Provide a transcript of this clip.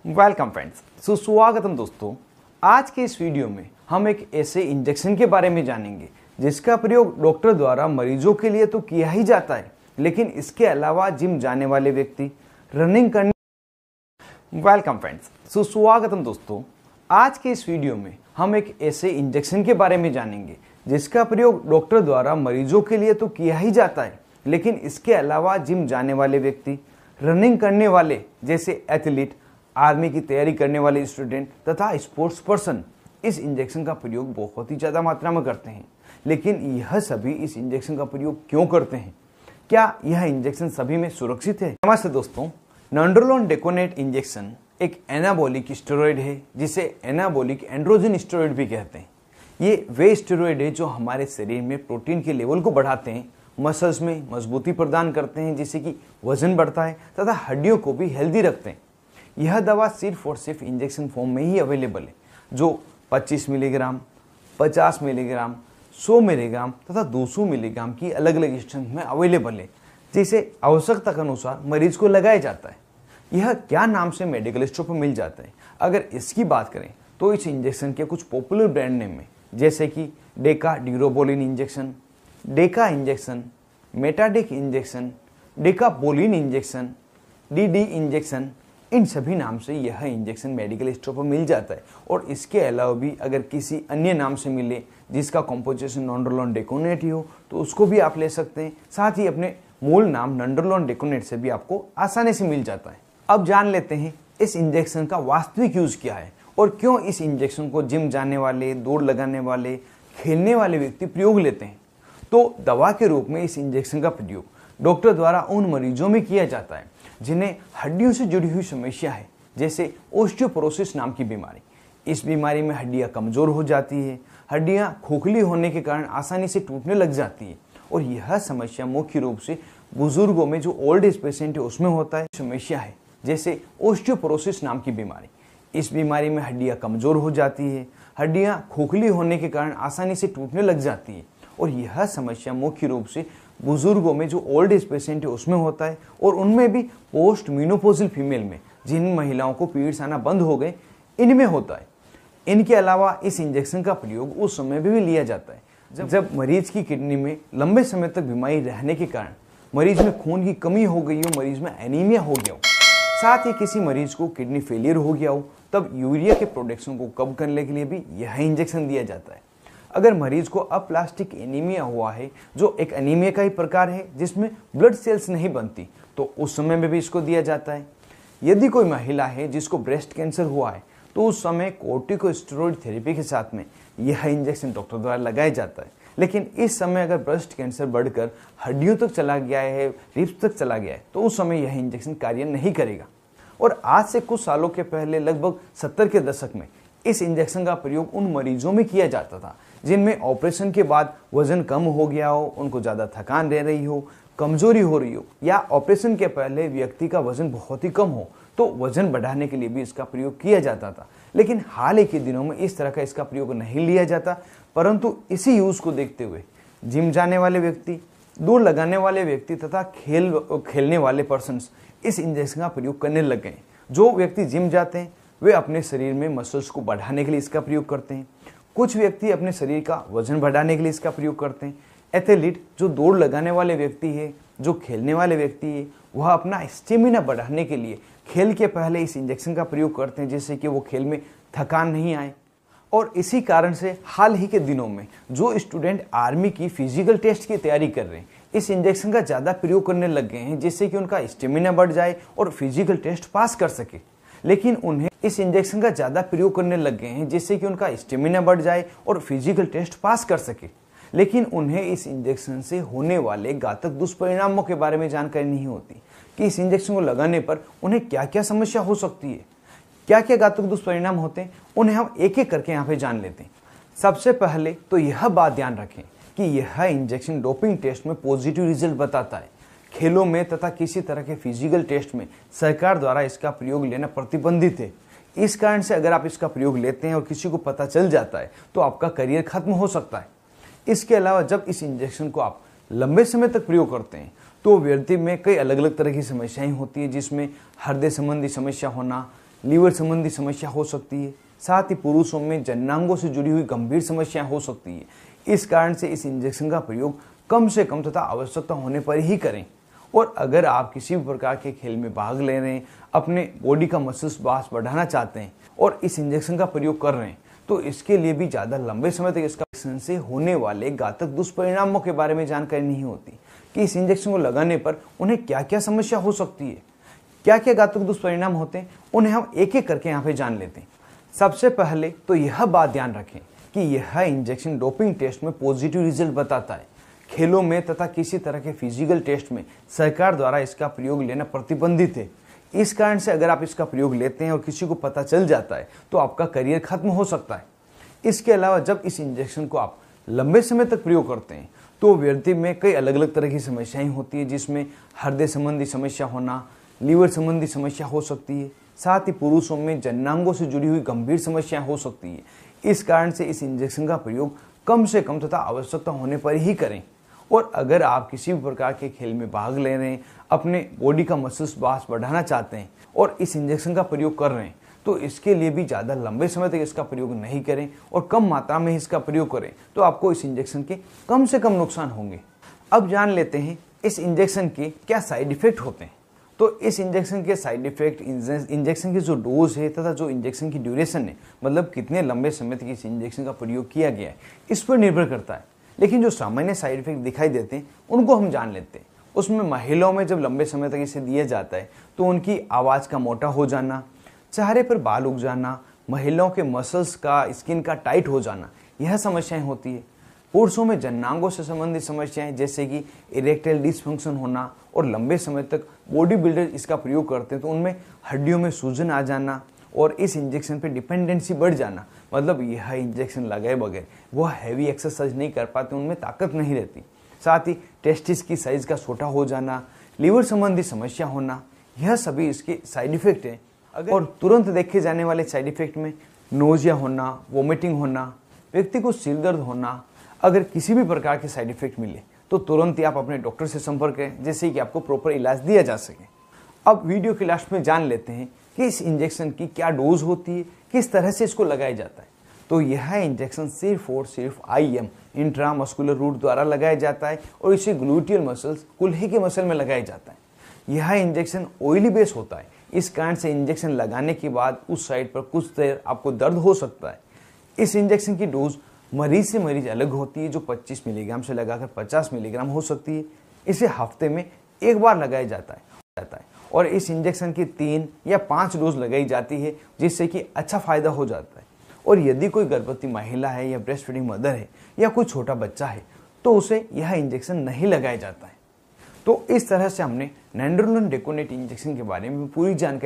Welcome friends, सुस्वागतम दोस्तों। आज के इस वीडियो में हम एक ऐसे इंजेक्शन के बारे में जानेंगे जिसका प्रयोग डॉक्टर द्वारा मरीजों के लिए तो किया ही जाता है, लेकिन इसके अलावा जिम जाने वाले व्यक्ति, रनिंग करने वेलकम फ्रेंड्स, सुस्वागतम दोस्तों। आज के इस वीडियो में हम एक ऐसे इंजेक्शन के बारे में जानेंगे जिसका प्रयोग डॉक्टर द्वारा मरीजों के लिए तो किया ही जाता है, लेकिन इसके अलावा जिम जाने वाले व्यक्ति, रनिंग करने वाले जैसे एथलीट, आर्मी की तैयारी करने वाले स्टूडेंट तथा स्पोर्ट्स पर्सन इस इंजेक्शन का प्रयोग बहुत ही ज़्यादा मात्रा में करते हैं। लेकिन यह सभी इस इंजेक्शन का प्रयोग क्यों करते हैं? क्या यह इंजेक्शन सभी में सुरक्षित है? नमस्ते दोस्तों। नंडरोलोन डेकोनेट इंजेक्शन एक एनाबॉलिक स्टेरॉयड है जिसे एनाबॉलिक एंड्रोजन स्टेरॉयड भी कहते हैं। ये वे स्टेरॉयड है जो हमारे शरीर में प्रोटीन के लेवल को बढ़ाते हैं, मसल्स में मजबूती प्रदान करते हैं जिससे कि वजन बढ़ता है तथा हड्डियों को भी हेल्दी रखते हैं। यह दवा सिर्फ और सिर्फ इंजेक्शन फॉर्म में ही अवेलेबल है, जो 25 मिलीग्राम, 50 मिलीग्राम, 100 मिलीग्राम तथा 200 मिलीग्राम की अलग अलग स्ट्रेंथ में अवेलेबल है, जिसे आवश्यकता के अनुसार मरीज को लगाया जाता है। यह क्या नाम से मेडिकल स्टोर पर मिल जाता है? अगर इसकी बात करें तो इस इंजेक्शन के कुछ पॉपुलर ब्रांड नेम में जैसे कि Deca Durabolin injection, Deca injection, मेटाडिक इंजेक्शन, डेकापोलिन इंजेक्शन, डीडी इंजेक्शन, इन सभी नाम से यह इंजेक्शन मेडिकल स्टोर पर मिल जाता है। और इसके अलावा भी अगर किसी अन्य नाम से मिले जिसका कॉम्पोजिशन नंडरोलोन डेकोनेट ही हो तो उसको भी आप ले सकते हैं। साथ ही अपने मूल नाम नंडरोलोन डेकोनेट से भी आपको आसानी से मिल जाता है। अब जान लेते हैं इस इंजेक्शन का वास्तविक यूज क्या है और क्यों इस इंजेक्शन को जिम जाने वाले, दौड़ लगाने वाले, खेलने वाले व्यक्ति प्रयोग लेते हैं। तो दवा के रूप में इस इंजेक्शन का प्रयोग डॉक्टर द्वारा उन मरीजों में किया जाता है जिन्हें हड्डियों से जुड़ी हुई समस्या है, जैसे ओस्टियोपोरोसिस नाम की बीमारी। इस बीमारी में हड्डियां कमजोर हो जाती है, हड्डियां खोखली होने के कारण आसानी से टूटने लग जाती है और यह समस्या मुख्य रूप से बुजुर्गों में, जो ओल्ड एज पेशेंट है उसमें होता है। समस्या है जैसे ओस्टियोपोरोसिस नाम की बीमारी। इस बीमारी में हड्डियां कमजोर हो जाती है, हड्डियां खोखली होने के कारण आसानी से टूटने लग जाती है और यह समस्या मुख्य रूप से बुजुर्गों में, जो ओल्ड एज पेशेंट है उसमें होता है और उनमें भी पोस्ट मेनोपॉजल फीमेल में, जिन महिलाओं को पीरियड्स आना बंद हो गए, इनमें होता है। इनके अलावा इस इंजेक्शन का प्रयोग उस समय भी लिया जाता है जब मरीज की किडनी में लंबे समय तक बीमारी रहने के कारण मरीज में खून की कमी हो गई हो, मरीज में एनीमिया हो गया हो, साथ ही किसी मरीज को किडनी फेलियर हो गया हो, तब यूरिया के प्रोडक्शन को कम करने के लिए भी यह इंजेक्शन दिया जाता है। अगर मरीज को अप्लास्टिक एनीमिया हुआ है, जो एक एनीमिया का ही प्रकार है जिसमें ब्लड सेल्स नहीं बनती, तो उस समय में भी इसको दिया जाता है। यदि कोई महिला है जिसको ब्रेस्ट कैंसर हुआ है तो उस समय कोर्टिकोस्टेरॉइड थेरेपी के साथ में यह इंजेक्शन डॉक्टर द्वारा लगाया जाता है। लेकिन इस समय अगर ब्रेस्ट कैंसर बढ़कर हड्डियों तक चला गया है, रिब्स तक चला गया है, तो उस समय यह इंजेक्शन कार्य नहीं करेगा। और आज से कुछ सालों के पहले, लगभग 70 के दशक में, इस इंजेक्शन का प्रयोग उन मरीजों में किया जाता था जिनमें ऑपरेशन के बाद वजन कम हो गया हो, उनको ज़्यादा थकान रह रही हो, कमजोरी हो रही हो, या ऑपरेशन के पहले व्यक्ति का वजन बहुत ही कम हो, तो वजन बढ़ाने के लिए भी इसका प्रयोग किया जाता था। लेकिन हाल ही के दिनों में इस तरह का इसका प्रयोग नहीं लिया जाता, परंतु इसी यूज को देखते हुए जिम जाने वाले व्यक्ति, दौड़ लगाने वाले व्यक्ति तथा खेलने वाले पर्सन्स इस इंजेक्शन का प्रयोग करने लग गए। जो व्यक्ति जिम जाते हैं वे अपने शरीर में मसल्स को बढ़ाने के लिए इसका प्रयोग करते हैं। कुछ व्यक्ति अपने शरीर का वजन बढ़ाने के लिए इसका प्रयोग करते हैं। एथलीट, जो दौड़ लगाने वाले व्यक्ति है, जो खेलने वाले व्यक्ति है, वह अपना स्टेमिना बढ़ाने के लिए खेल के पहले इस इंजेक्शन का प्रयोग करते हैं, जिससे कि वो खेल में थकान नहीं आए। और इसी कारण से हाल ही के दिनों में जो स्टूडेंट आर्मी की फिजिकल टेस्ट की तैयारी कर रहे हैं, इस इंजेक्शन का ज़्यादा प्रयोग करने लग गए हैं, जिससे कि उनका स्टेमिना बढ़ जाए और फिजिकल टेस्ट पास कर सके। लेकिन उन्हें इस इंजेक्शन का ज़्यादा प्रयोग करने लग गए हैं जिससे कि उनका स्टेमिना बढ़ जाए और फिजिकल टेस्ट पास कर सके। लेकिन उन्हें इस इंजेक्शन से होने वाले घातक दुष्परिणामों के बारे में जानकारी नहीं होती कि इस इंजेक्शन को लगाने पर उन्हें क्या क्या समस्या हो सकती है, क्या क्या घातक दुष्परिणाम होते हैं। उन्हें हम एक एक करके यहाँ पे जान लेते हैं। सबसे पहले तो यह बात ध्यान रखें कि यह इंजेक्शन डोपिंग टेस्ट में पॉजिटिव रिजल्ट बताता है। खेलों में तथा किसी तरह के फिजिकल टेस्ट में सरकार द्वारा इसका प्रयोग लेना प्रतिबंधित है। इस कारण से अगर आप इसका प्रयोग लेते हैं और किसी को पता चल जाता है तो आपका करियर खत्म हो सकता है। इसके अलावा जब इस इंजेक्शन को आप लंबे समय तक प्रयोग करते हैं तो व्यक्ति में कई अलग अलग तरह की समस्याएं होती है, जिसमें हृदय संबंधी समस्या होना, लीवर संबंधी समस्या हो सकती है। साथ ही पुरुषों में जननांगों से जुड़ी हुई गंभीर समस्याएं हो सकती है। इस कारण से इस इंजेक्शन का प्रयोग कम से कम तथा आवश्यकता होने पर ही करें। और अगर आप किसी भी प्रकार के खेल में भाग ले रहे हैं, अपने बॉडी का मसल्स मास बढ़ाना चाहते हैं और इस इंजेक्शन का प्रयोग कर रहे हैं, तो इसके लिए भी ज़्यादा लंबे समय तक इसका इंजेक्शन से होने वाले घातक दुष्परिणामों के बारे में जानकारी नहीं होती कि इस इंजेक्शन को लगाने पर उन्हें क्या क्या समस्या हो सकती है, क्या क्या घातक दुष्परिणाम होते हैं, उन्हें हम एक एक करके यहाँ पे जान लेते हैं। सबसे पहले तो यह बात ध्यान रखें कि यह इंजेक्शन डोपिंग टेस्ट में पॉजिटिव रिजल्ट बताता है। खेलों में तथा किसी तरह के फिजिकल टेस्ट में सरकार द्वारा इसका प्रयोग लेना प्रतिबंधित है। इस कारण से अगर आप इसका प्रयोग लेते हैं और किसी को पता चल जाता है तो आपका करियर खत्म हो सकता है। इसके अलावा जब इस इंजेक्शन को आप लंबे समय तक प्रयोग करते हैं तो व्यक्ति में कई अलग अलग तरह की समस्याएं होती है, जिसमें हृदय संबंधी समस्या होना, लीवर संबंधी समस्या हो सकती है। साथ ही पुरुषों में जननांगों से जुड़ी हुई गंभीर समस्याएं हो सकती है। इस कारण से इस इंजेक्शन का प्रयोग कम से कम तथा आवश्यकता होने पर ही करें। और अगर आप किसी भी प्रकार के खेल में भाग ले रहे हैं, अपने बॉडी का मसल्स मास बढ़ाना चाहते हैं और इस इंजेक्शन का प्रयोग कर रहे हैं, तो इसके लिए भी ज़्यादा लंबे समय तक इसका प्रयोग नहीं करें और कम मात्रा में इसका प्रयोग करें, तो आपको इस इंजेक्शन के कम से कम नुकसान होंगे। अब जान लेते हैं इस इंजेक्शन के क्या साइड इफेक्ट होते हैं। तो इस इंजेक्शन के साइड इफेक्ट इंजेक्शन की जो डोज है तथा जो इंजेक्शन की ड्यूरेशन है, मतलब कितने लंबे समय तक इस इंजेक्शन का प्रयोग किया गया है, इस पर निर्भर करता है। लेकिन जो सामान्य साइड इफेक्ट दिखाई देते हैं उनको हम जान लेते हैं। उसमें महिलाओं में जब लंबे समय तक इसे दिया जाता है तो उनकी आवाज़ का मोटा हो जाना, चेहरे पर बाल उग जाना, महिलाओं के मसल्स का स्किन का टाइट हो जाना, यह समस्याएं होती है। पुरुषों में जननांगों से संबंधित समस्याएं जैसे कि इरेक्टाइल डिसफंक्शन होना और लंबे समय तक बॉडी बिल्डर इसका प्रयोग करते हैं तो उनमें हड्डियों में सूजन आ जाना और इस इंजेक्शन पे डिपेंडेंसी बढ़ जाना, मतलब यह इंजेक्शन लगाए बगैर वह हैवी एक्सरसाइज नहीं कर पाते, उनमें ताकत नहीं रहती। साथ ही टेस्टिस की साइज का छोटा हो जाना, लीवर संबंधी समस्या होना, यह सभी इसके साइड इफेक्ट हैं। और तुरंत देखे जाने वाले साइड इफेक्ट में नोजिया होना, वोमिटिंग होना, व्यक्ति को सिर दर्द होना। अगर किसी भी प्रकार के साइड इफेक्ट मिले तो तुरंत ही आप अपने डॉक्टर से संपर्क करें, जिससे कि आपको प्रॉपर इलाज दिया जा सके। अब वीडियो के लास्ट में जान लेते हैं कि इस इंजेक्शन की क्या डोज होती है, किस तरह से इसको लगाया जाता है। तो यह इंजेक्शन सिर्फ और सिर्फ IM इंट्रामस्कुलर रूट द्वारा लगाया जाता है और इसे ग्लूटियल मसल्स, कुल्हे के मसल में लगाया जाता है। यह इंजेक्शन ऑयली बेस होता है। इस कारण से इंजेक्शन लगाने के बाद उस साइड पर कुछ देर आपको दर्द हो सकता है। इस इंजेक्शन की डोज मरीज से मरीज अलग होती है, जो 25 मिलीग्राम से लगाकर 50 मिलीग्राम हो सकती है। इसे हफ्ते में एक बार लगाया जाता है और इस इंजेक्शन की 3 या 5 डोज लगाई जाती है, जिससे कि अच्छा फायदा हो जाता है। और यदि कोई गर्भवती महिला है या ब्रेस्ट फीडिंग मदर है या कोई छोटा बच्चा है तो उसे यह इंजेक्शन नहीं लगाया जाता है। तो इस तरह से हमने नैंड्रोलिन डेकोनेट इंजेक्शन के बारे में पूरी जानकारी